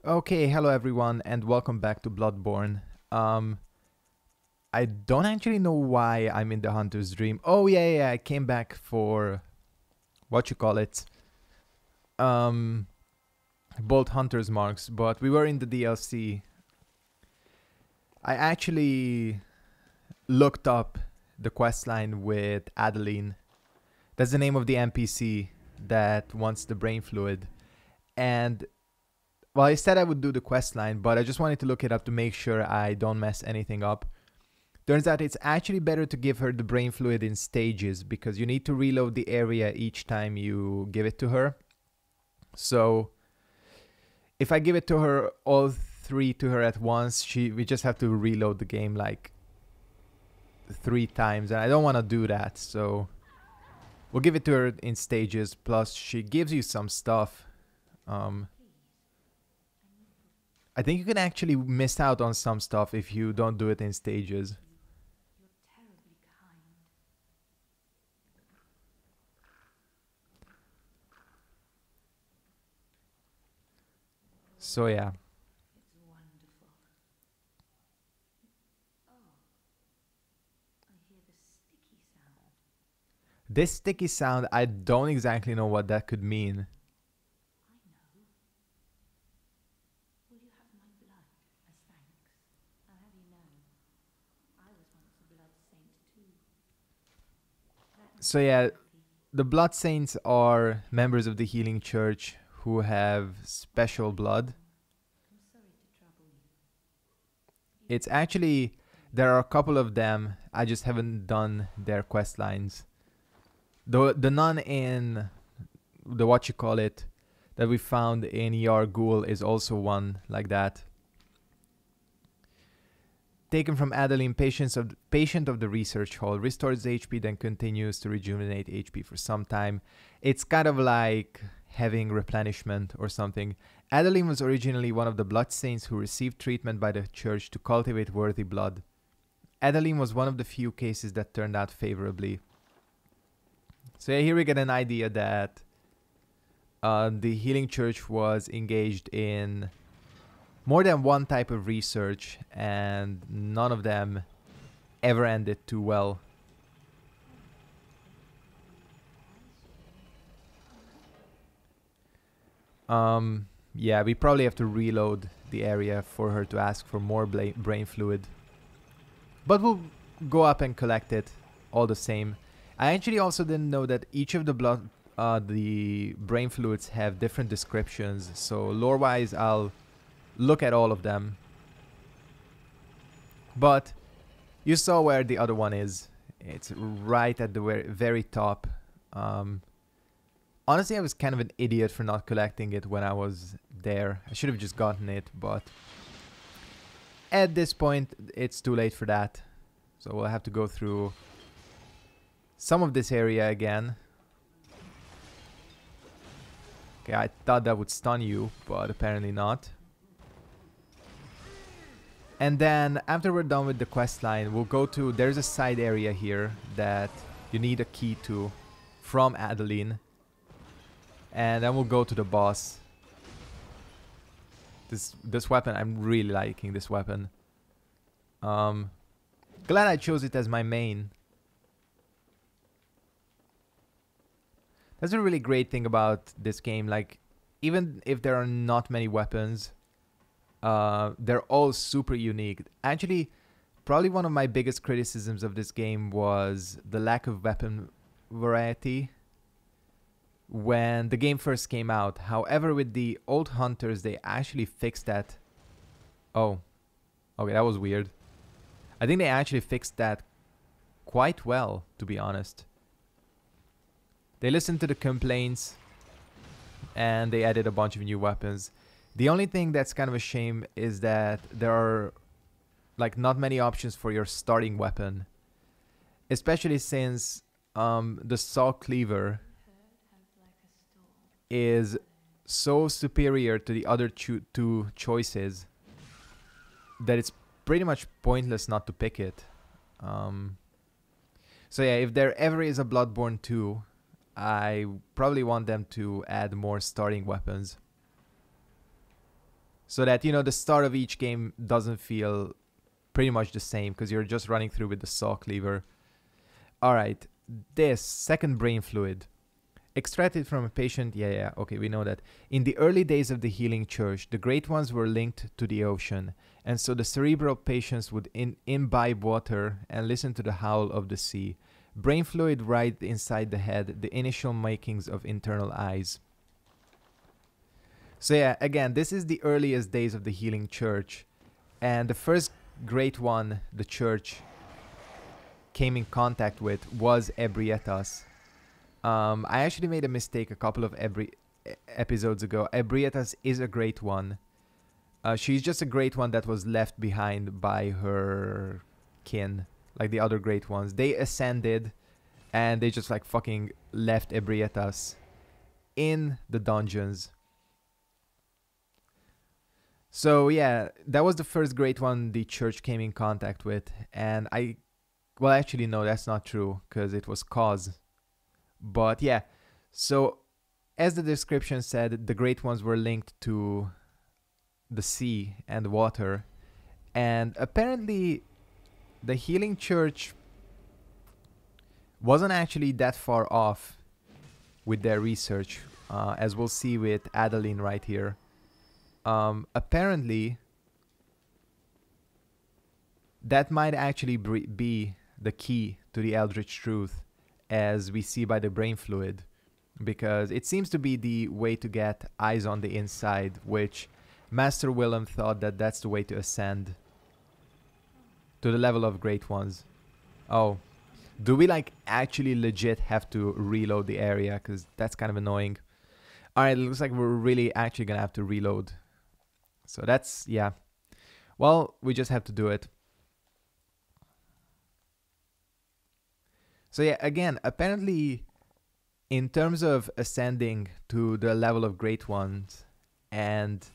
Okay, hello everyone, and welcome back to Bloodborne. I don't actually know why I'm in the Hunter's Dream. Oh yeah, I came back for what you call it, Bolt Hunter's Marks, but we were in the DLC. I actually looked up the questline with Adeline. That's the name of the NPC that wants the brain fluid, and well, I said I would do the questline, but I just wanted to look it up to make sure I don't mess anything up. Turns out it's actually better to give her the brain fluid in stages because you need to reload the area each time you give it to her. So if I give it to her, all three to her at once, we just have to reload the game like 3 times, and I don't want to do that. So we'll give it to her in stages. Plus, she gives you some stuff. I think you can actually miss out on some stuff if you don't do it in stages. So yeah. This sticky sound, I don't exactly know what that could mean. So yeah, the Blood Saints are members of the Healing Church who have special blood. It's actually, there are a couple of them, I just haven't done their quest lines. The nun in the what you call it that we found in Yargul is also one like that. Taken from Adeline, patient of the research hall, restores HP, then continues to rejuvenate HP for some time. It's kind of like having replenishment or something. Adeline was originally one of the blood saints who received treatment by the church to cultivate worthy blood. Adeline was one of the few cases that turned out favorably. So yeah, here we get an idea that the Healing Church was engaged in more than one type of research, and none of them ever ended too well. Yeah, we probably have to reload the area for her to ask for more brain fluid. But we'll go up and collect it all the same. I actually also didn't know that each of the brain fluids have different descriptions. So lore-wise, I'll look at all of them. But you saw where the other one is. It's right at the very top. Honestly, I was kind of an idiot for not collecting it when I was there. I should have just gotten it, but at this point, it's too late for that. So we'll have to go through some of this area again. Okay, I thought that would stun you, but apparently not. And then after we're done with the quest line, we'll go to, there's a side area here that you need a key to from Adeline. And then we'll go to the boss. This weapon, I'm really liking this weapon. Glad I chose it as my main. That's a really great thing about this game. Like, even if there are not many weapons, they're all super unique. Actually, probably one of my biggest criticisms of this game was the lack of weapon variety when the game first came out. However, with the old hunters, they actually fixed that. Oh, okay, that was weird. I think they actually fixed that quite well, to be honest. They listened to the complaints and they added a bunch of new weapons. The only thing that's kind of a shame is that there are like not many options for your starting weapon, especially since the saw cleaver is so superior to the other two choices that it's pretty much pointless not to pick it. So yeah, if there ever is a Bloodborne 2, I probably want them to add more starting weapons. So that, you know, the start of each game doesn't feel pretty much the same because you're just running through with the saw cleaver. Alright, this second brain fluid. Extracted from a patient, okay, we know that. In the early days of the healing church, the great ones were linked to the ocean, and so the cerebral patients would imbibe water and listen to the howl of the sea. Brain fluid right inside the head, the initial makings of internal eyes. So yeah, again, this is the earliest days of the healing church, and the first great one the church came in contact with was Ebrietas. I actually made a mistake a couple of episodes ago. Ebrietas is a great one. She's just a great one that was left behind by her kin, like the other great ones. They ascended, and they just like fucking left Ebrietas in the dungeons. So yeah, that was the first great one the church came in contact with, and well, actually no, that's not true, because it was Cause. But yeah, so as the description said, the great ones were linked to the sea and water, and apparently the healing church wasn't actually that far off with their research, as we'll see with Adeline right here. Apparently that might actually be the key to the Eldritch Truth, as we see by the brain fluid, because it seems to be the way to get eyes on the inside, which Master Willem thought that that's the way to ascend to the level of great ones. Oh, do we like actually legit have to reload the area? Because that's kind of annoying. Alright, it looks like we're really actually gonna have to reload. So that's, yeah. Well, we just have to do it. So yeah, again, apparently in terms of ascending to the level of great ones and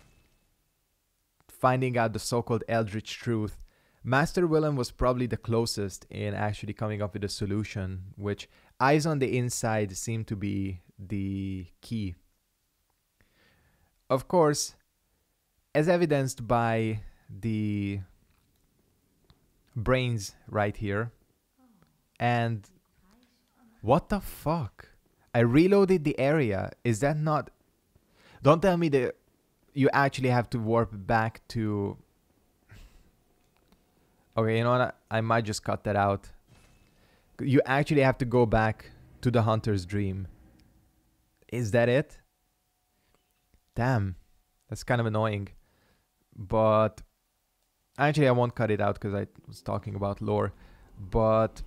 finding out the so-called Eldritch Truth, Master Willem was probably the closest in actually coming up with a solution, which eyes on the inside seem to be the key. Of course, as evidenced by the brains right here, and what the fuck? I reloaded the area. Is that not... Don't tell me that you actually have to warp back to... Okay, you know what? I might just cut that out. You actually have to go back to the Hunter's Dream. Is that it? Damn. That's kind of annoying. But... Actually, I won't cut it out because I was talking about lore. But...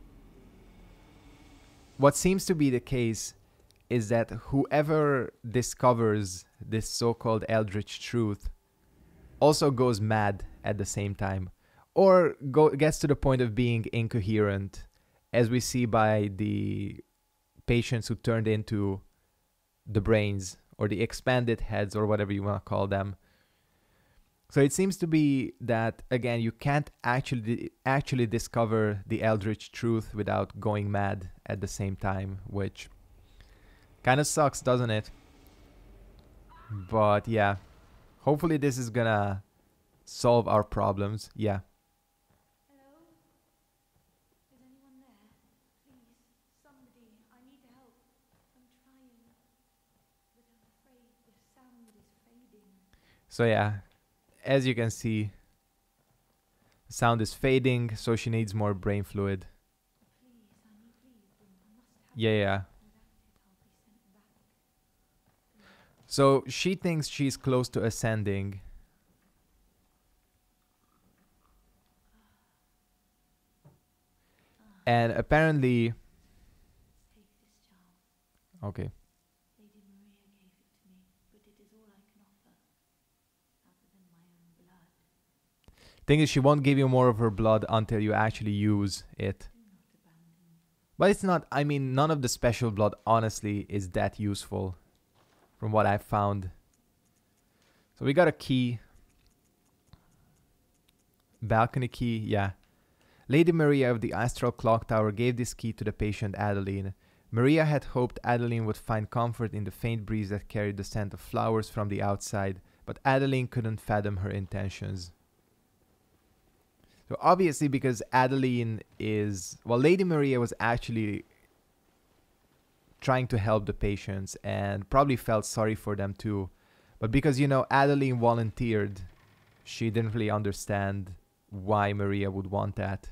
What seems to be the case is that whoever discovers this so-called Eldritch Truth also goes mad at the same time, or gets to the point of being incoherent, as we see by the patients who turned into the brains, or the expanded heads, or whatever you want to call them. So it seems to be that, again, you can't actually discover the Eldritch Truth without going mad at the same time, which kind of sucks, doesn't it? But yeah, hopefully this is gonna solve our problems. Yeah. Hello? Is anyone there? Please, somebody, I need help. I'm trying, but I'm afraid the sound is fading. So yeah, as you can see, the sound is fading, so she needs more brain fluid. Please, I need leave. I must have Yeah. without it, I'll be sent back. So she thinks she's close to ascending. And apparently... Take this charm. Okay. Lady Maria gave it to me, but it is all I can offer, other than my own blood. Thing is, she won't give you more of her blood until you actually use it. Do not abandon me. But it's not, I mean, none of the special blood, honestly, is that useful, from what I've found. So we got a key. Balcony key, yeah. Lady Maria of the Astral Clock Tower gave this key to the patient Adeline. Maria had hoped Adeline would find comfort in the faint breeze that carried the scent of flowers from the outside, but Adeline couldn't fathom her intentions. So obviously, because Adeline is... Well, Lady Maria was actually trying to help the patients and probably felt sorry for them too. But because, you know, Adeline volunteered, she didn't really understand why Maria would want that.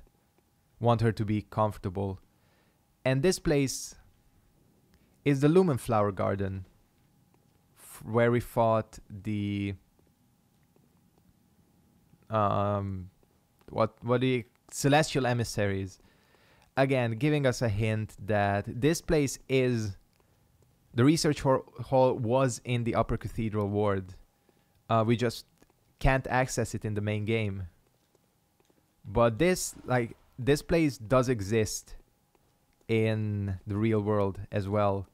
Want her to be comfortable. And this place is the Lumen Flower Garden, where we fought the... the Celestial Emissaries. Again, giving us a hint that this place is... The research hall was in the Upper Cathedral Ward. We just can't access it in the main game. But this place does exist in the real world as well.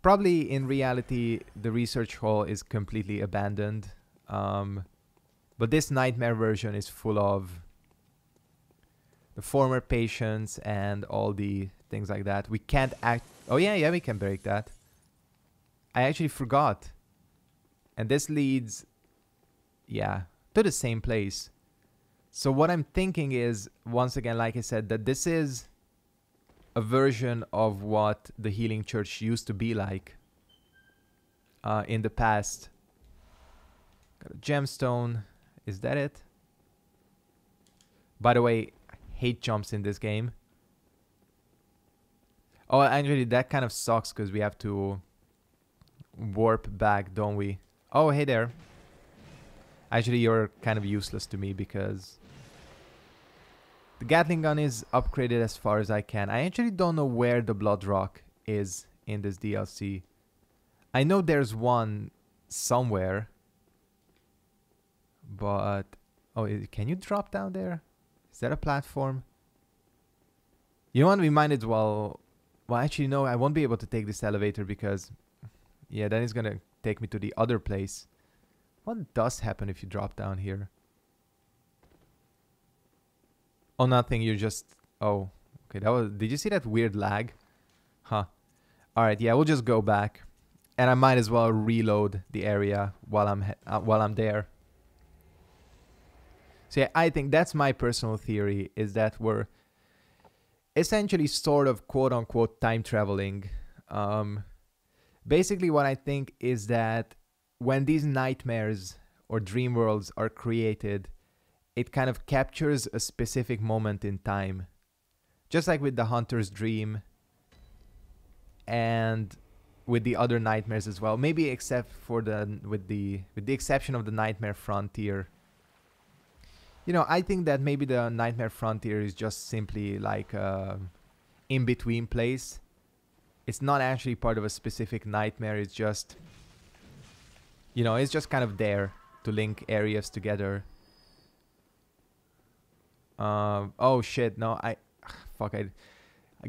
Probably in reality, the research hall is completely abandoned. But this nightmare version is full of the former patients and all the things like that. We can't act... Oh yeah, we can break that. I actually forgot. And this leads, yeah, to the same place. So what I'm thinking is, once again, like I said, that this is a version of what the Healing Church used to be like in the past. Got a gemstone. Is that it? By the way, I hate jumps in this game. Oh, actually, that kind of sucks because we have to warp back, don't we? Oh, hey there. Actually, you're kind of useless to me because the Gatling gun is upgraded as far as I can. I actually don't know where the Blood Rock is in this DLC. I know there's one somewhere. But... Oh, can you drop down there? Is that a platform? You know what? We might as well... Well, actually, no. I won't be able to take this elevator because... Yeah, then it's gonna take me to the other place. What does happen if you drop down here? Oh, nothing. You're just... Oh. Okay, that was... Did you see that weird lag? Huh. Alright, yeah, we'll just go back. And I might as well reload the area while I'm there. So yeah, I think that's my personal theory, is that we're essentially sort of quote-unquote time traveling. Basically what I think is that when these nightmares or dream worlds are created, it kind of captures a specific moment in time. Just like with the Hunter's Dream and with the other nightmares as well. Maybe except for with the exception of the Nightmare Frontier. You know, I think that maybe the Nightmare Frontier is just simply like in-between place. It's not actually part of a specific nightmare. It's just, you know, it's just kind of there to link areas together. Oh shit, no, fuck, I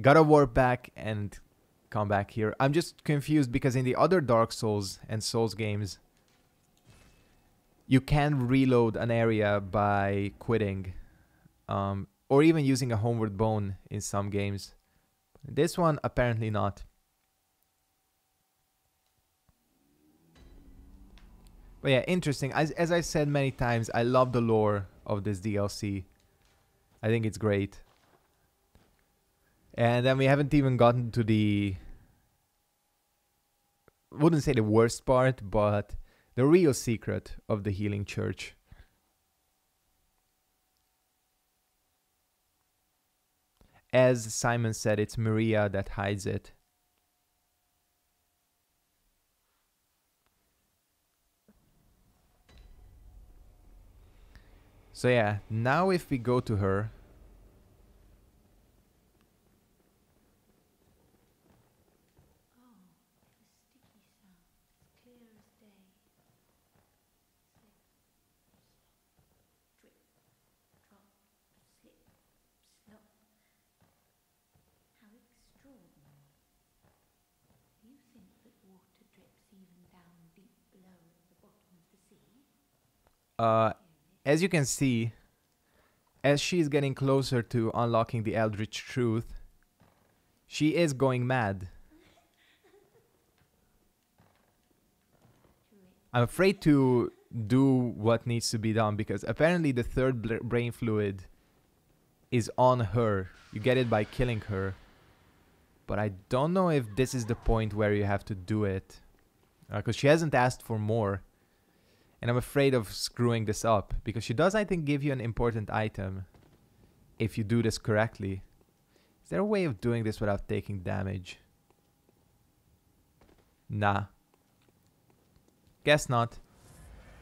gotta warp back and come back here. I'm just confused because in the other Dark Souls and Souls games, you can reload an area by quitting, or even using a homeward bone in some games. This one, apparently not. But yeah, interesting. As I said many times, I love the lore of this DLC. I think it's great. And then we haven't even gotten to the... wouldn't say the worst part, but the real secret of the Healing Church. As Simon said, it's Maria that hides it. So yeah, now if we go to her... as you can see, as she's getting closer to unlocking the Eldritch Truth, she is going mad. I'm afraid to do what needs to be done because apparently the third brain fluid is on her. You get it by killing her. But I don't know if this is the point where you have to do it. Because she hasn't asked for more. And I'm afraid of screwing this up. Because she does, I think, give you an important item. If you do this correctly. Is there a way of doing this without taking damage? Nah. Guess not.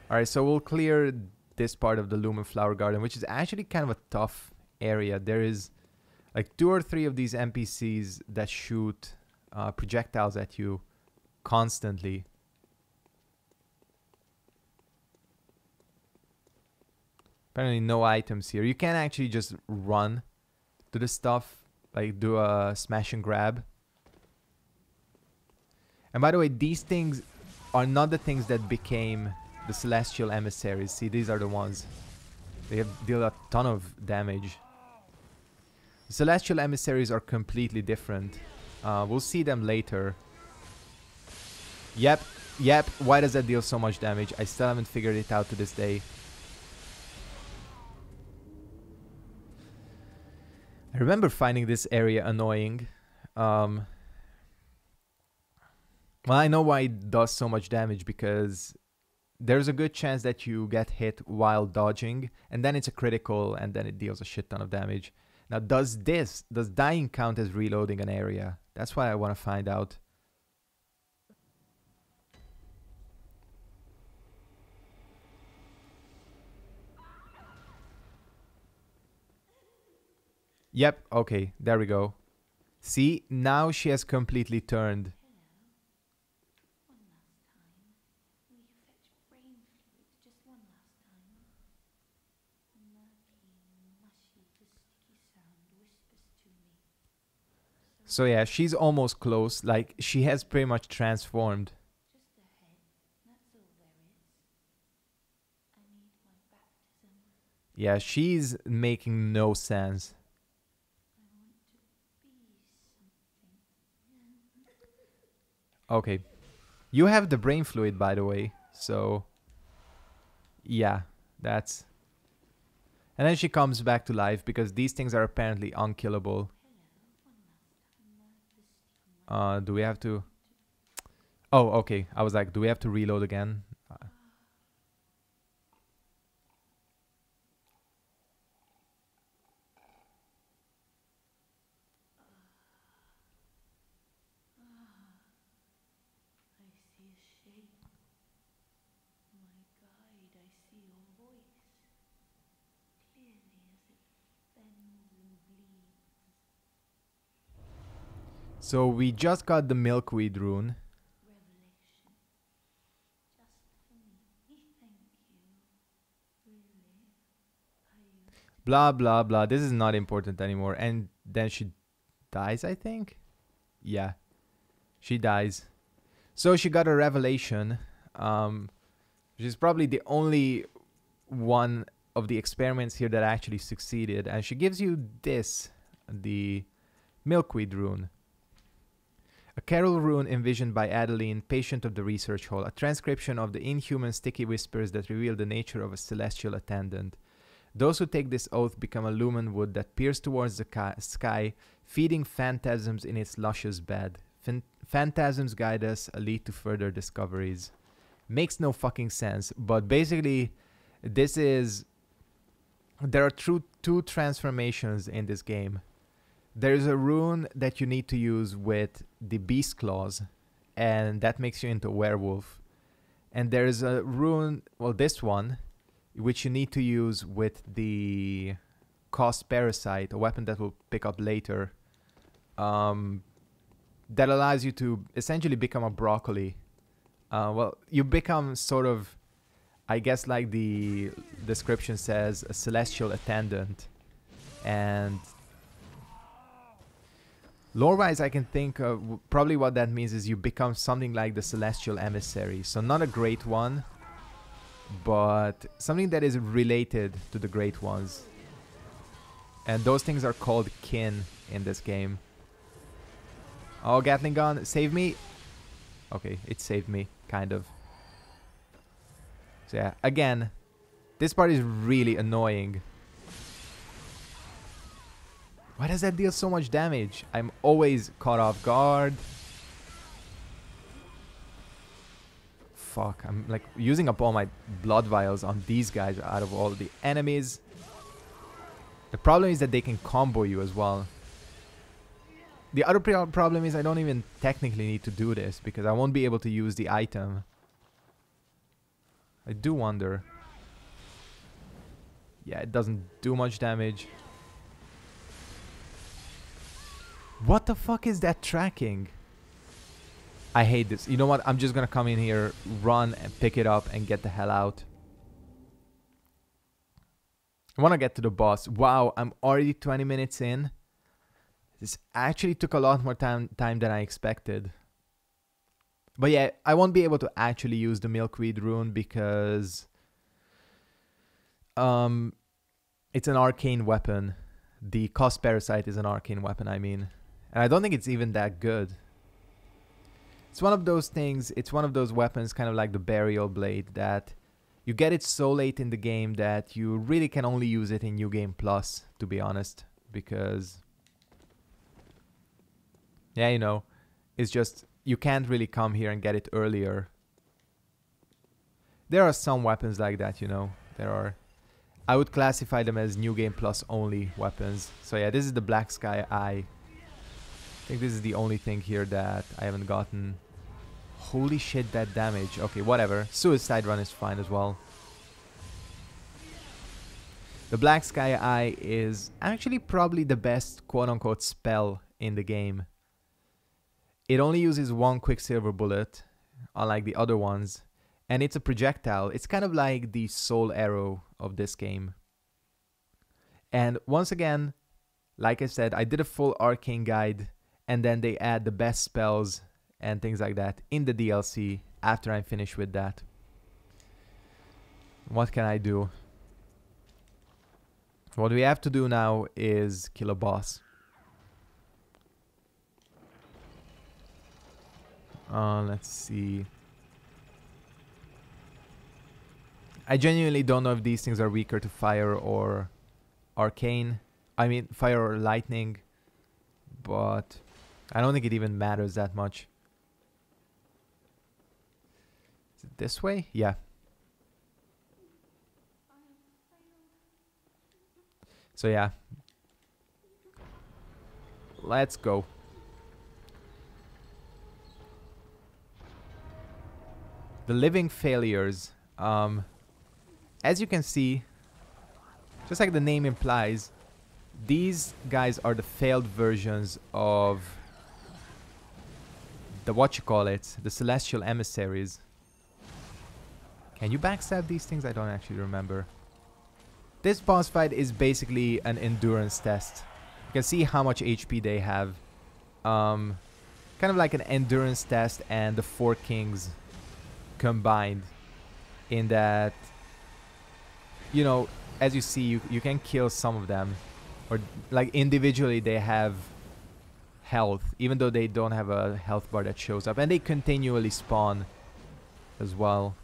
Alright, so we'll clear this part of the Lumen Flower Garden, which is actually kind of a tough area. There is like 2 or 3 of these NPCs that shoot projectiles at you constantly. Apparently no items here. You can actually just run to the stuff, like do a smash and grab. And by the way, these things are not the things that became the Celestial Emissaries. See, these are the ones. They deal a ton of damage. The Celestial Emissaries are completely different. We'll see them later. Yep. Why does that deal so much damage? I still haven't figured it out to this day. I remember finding this area annoying. Well, I know why it does so much damage, because there's a good chance that you get hit while dodging, and then it's a critical, and then it deals a shit ton of damage. Now, does dying count as reloading an area? That's what I want to find out. Yep, okay, there we go. See, now she has completely turned. So yeah, she's almost close. Like, she has pretty much transformed. Yeah, she's making no sense. Okay. You have the brain fluid, by the way. So, yeah, that's... And then she comes back to life because these things are apparently unkillable. Do we have to... Oh, okay. I was like, do we have to reload again? So we just got the milkweed rune. Blah, blah, blah. This is not important anymore. And then she dies, I think? Yeah. She dies. So she got a revelation. Which is probably the only one of the experiments here that actually succeeded. And she gives you this. The milkweed rune. A carol rune envisioned by Adeline, patient of the research hall. A transcription of the inhuman sticky whispers that reveal the nature of a celestial attendant. Those who take this oath become a lumen wood that peers towards the sky, feeding phantasms in its luscious bed. Phantasms guide us, lead to further discoveries. Makes no fucking sense, but basically, this is... There are two transformations in this game. There's a rune that you need to use with the beast claws, and that makes you into a werewolf. And there's a rune, well, this one, which you need to use with the cost parasite, a weapon that we'll pick up later, that allows you to essentially become a broccoli. Well, you become sort of, I guess like the description says, a celestial attendant. And lore-wise, I can think of probably what that means is you become something like the celestial emissary. So not a great one, but something that is related to the great ones. And those things are called kin in this game. Oh, Gatling gun, save me. Okay, it saved me, kind of. So yeah, again, this part is really annoying. Why does that deal so much damage? I'm always caught off guard. Fuck, I'm like using up all my blood vials on these guys out of all the enemies. The problem is that they can combo you as well. The other problem is I don't even technically need to do this because I won't be able to use the item. I do wonder. Yeah, it doesn't do much damage. What the fuck is that tracking? I hate this. You know what? I'm just gonna come in here, run and pick it up and get the hell out. I wanna get to the boss. Wow, I'm already 20 minutes in. This actually took a lot more time than I expected. But yeah, I won't be able to actually use the Milkweed rune because it's an arcane weapon. The Cost Parasite is an arcane weapon, I mean. And I don't think it's even that good. It's one of those things, it's one of those weapons, kind of like the Burial Blade, that you get it so late in the game that you really can only use it in New Game Plus, to be honest. Because, yeah, you know, it's just, you can't really come here and get it earlier. There are some weapons like that, you know. There are. I would classify them as New Game Plus only weapons. So yeah, this is the Black Sky Eye. I think this is the only thing here that I haven't gotten. Holy shit, that damage. Okay, whatever. Suicide Run is fine as well. The Black Sky Eye is actually probably the best quote-unquote spell in the game. It only uses one Quicksilver bullet, unlike the other ones. And it's a projectile. It's kind of like the soul arrow of this game. And once again, like I said, I did a full arcane guide. And then they add the best spells and things like that in the DLC after I'm finished with that. What can I do? What we have to do now is kill a boss. Let's see. I genuinely don't know if these things are weaker to fire or arcane. I mean, fire or lightning. But I don't think it even matters that much. Is it this way? Yeah. So yeah. Let's go. The Living Failures. As you can see, just like the name implies, these guys are the failed versions of the the Celestial Emissaries. Can you backstab these things? I don't actually remember. This boss fight is basically an endurance test. You can see how much HP they have. Kind of like an endurance test and the Four Kings combined, in that, you know, as you see, you can kill some of them, or like individually they have health, even though they don't have a health bar that shows up, and they continually spawn as well.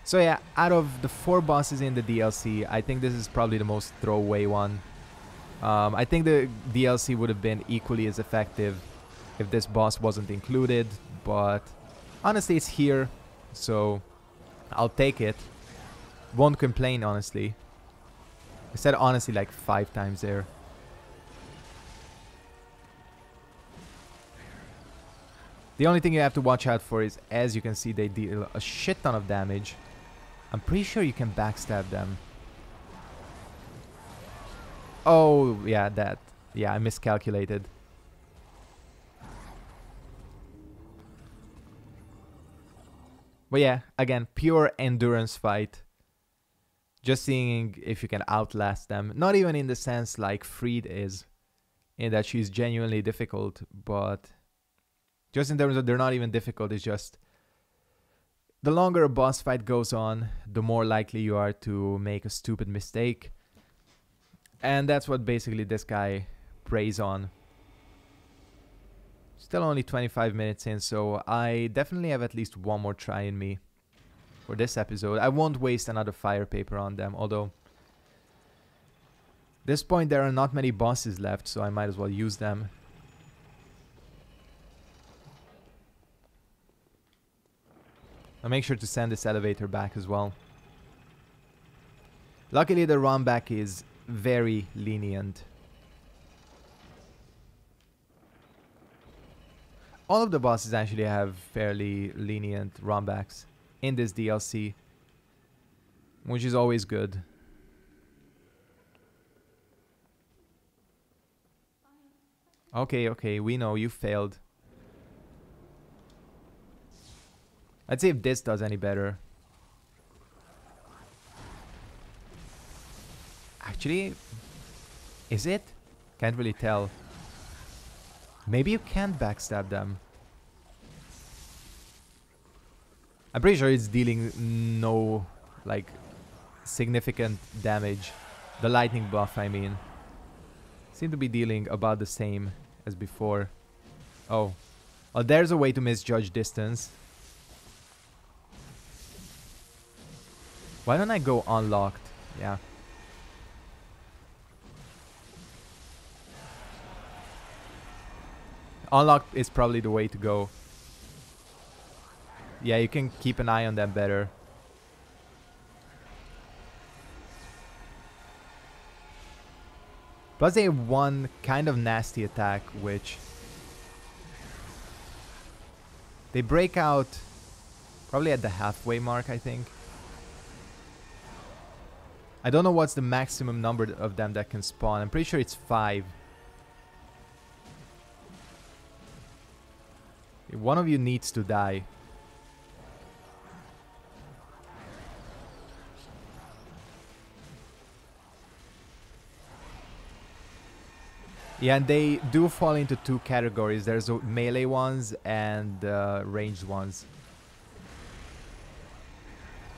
So yeah, out of the 4 bosses in the DLC, I think this is probably the most throwaway one. I think the DLC would have been equally as effective if this boss wasn't included, but honestly it's here, so I'll take it. Won't complain, honestly. I said honestly like 5 times there. The only thing you have to watch out for is, as you can see, they deal a shit ton of damage. I'm pretty sure you can backstab them. Oh, yeah, that. Yeah, I miscalculated. But yeah, again, pure endurance fight. Just seeing if you can outlast them. Not even in the sense like Freed is, in that she's genuinely difficult, but just in terms of they're not even difficult, it's just the longer a boss fight goes on, the more likely you are to make a stupid mistake. And that's what basically this guy preys on. Still only 25 minutes in, so I definitely have at least one more try in me. for this episode. I won't waste another fire paper on them, although at this point there are not many bosses left, so I might as well use them. I'll make sure to send this elevator back as well. Luckily the run back is very lenient. All of the bosses actually have fairly lenient run backs in this DLC, which is always good. Okay, we know you failed. Let's see if this does any better. Actually, is it? Can't really tell. Maybe you can't backstab them. I'm pretty sure it's dealing no, like, significant damage. The lightning buff, I mean. Seem to be dealing about the same as before. Oh. Oh, there's a way to misjudge distance. Why don't I go unlocked? Yeah. Unlocked is probably the way to go. Yeah, you can keep an eye on them better. Plus they have one kind of nasty attack, which... they break out probably at the halfway mark, I think. I don't know what's the maximum number of them that can spawn. I'm pretty sure it's 5. One of you needs to die. Yeah, and they do fall into 2 categories. There's melee ones and ranged ones.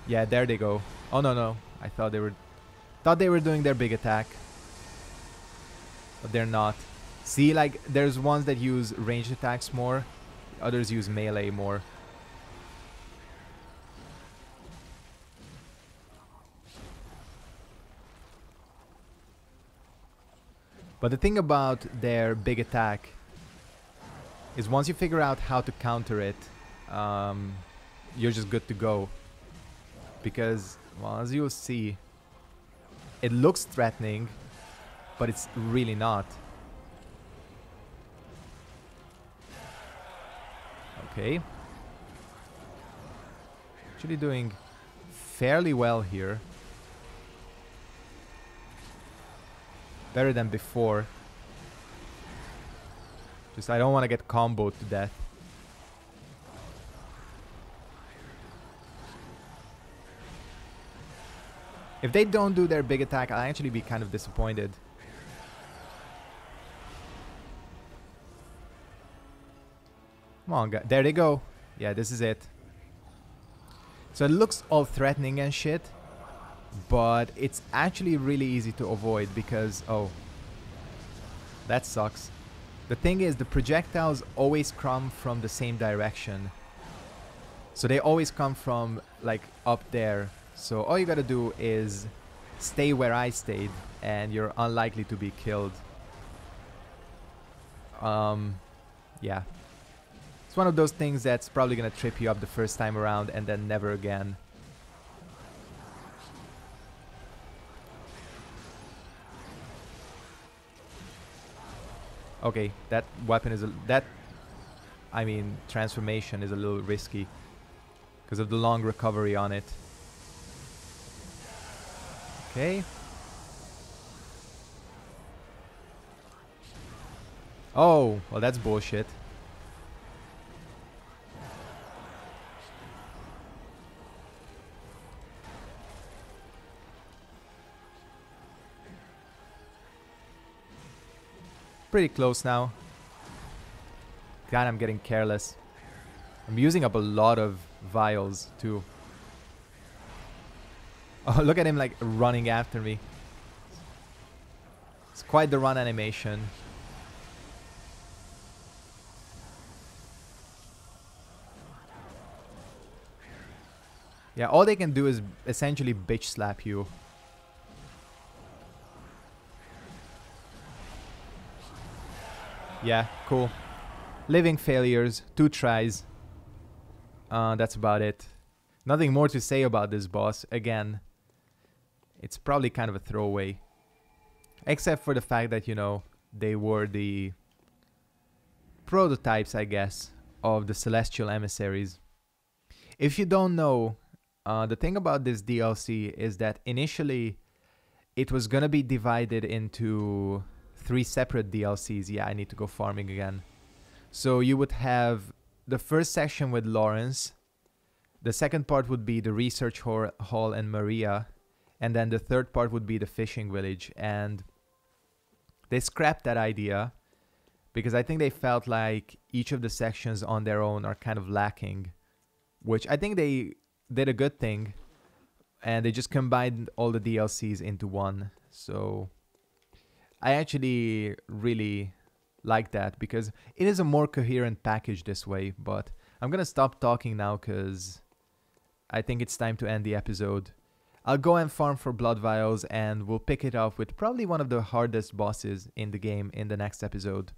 Yeah, there they go. Oh no, I thought they were doing their big attack. But they're not. See, like, there's ones that use ranged attacks more. Others use melee more. But the thing about their big attack is once you figure out how to counter it, you're just good to go. Because, well, as you'll see, it looks threatening, but it's really not. Okay. Actually doing fairly well here. Better than before. Just I don't want to get comboed to death. If they don't do their big attack, I'll actually be kind of disappointed. Come on, guys. There they go. Yeah, this is it. So it looks all threatening and shit, but it's actually really easy to avoid because... oh. That sucks. The thing is, the projectiles always come from the same direction. So they always come from, like, up there. So all you gotta do is stay where I stayed, and you're unlikely to be killed. Yeah. It's one of those things that's probably gonna trip you up the first time around and then never again. Okay, that weapon is I mean, transformation is a little risky because of the long recovery on it. Okay. Oh, well, that's bullshit. Pretty close now. God, I'm getting careless. I'm using up a lot of vials too. Oh, look at him like running after me. It's quite the run animation. Yeah, all they can do is essentially bitch slap you. Yeah, cool. Living failures, 2 tries. That's about it. Nothing more to say about this boss. Again, it's probably kind of a throwaway. Except for the fact that, you know, they were the prototypes, I guess, of the Celestial Emissaries. If you don't know, the thing about this DLC is that initially it was gonna be divided into 3 separate DLCs. Yeah, I need to go farming again. So you would have the first section with Lawrence, the second part would be the research hall and Maria, and then the third part would be the fishing village. And they scrapped that idea because I think they felt like each of the sections on their own are kind of lacking, which I think they did a good thing, and they just combined all the DLCs into one. So I actually really like that because it is a more coherent package this way. But I'm gonna stop talking now because I think it's time to end the episode. I'll go and farm for blood vials and we'll pick it up with probably one of the hardest bosses in the game in the next episode.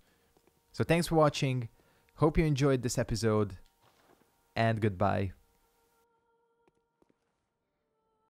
So thanks for watching, hope you enjoyed this episode, and goodbye.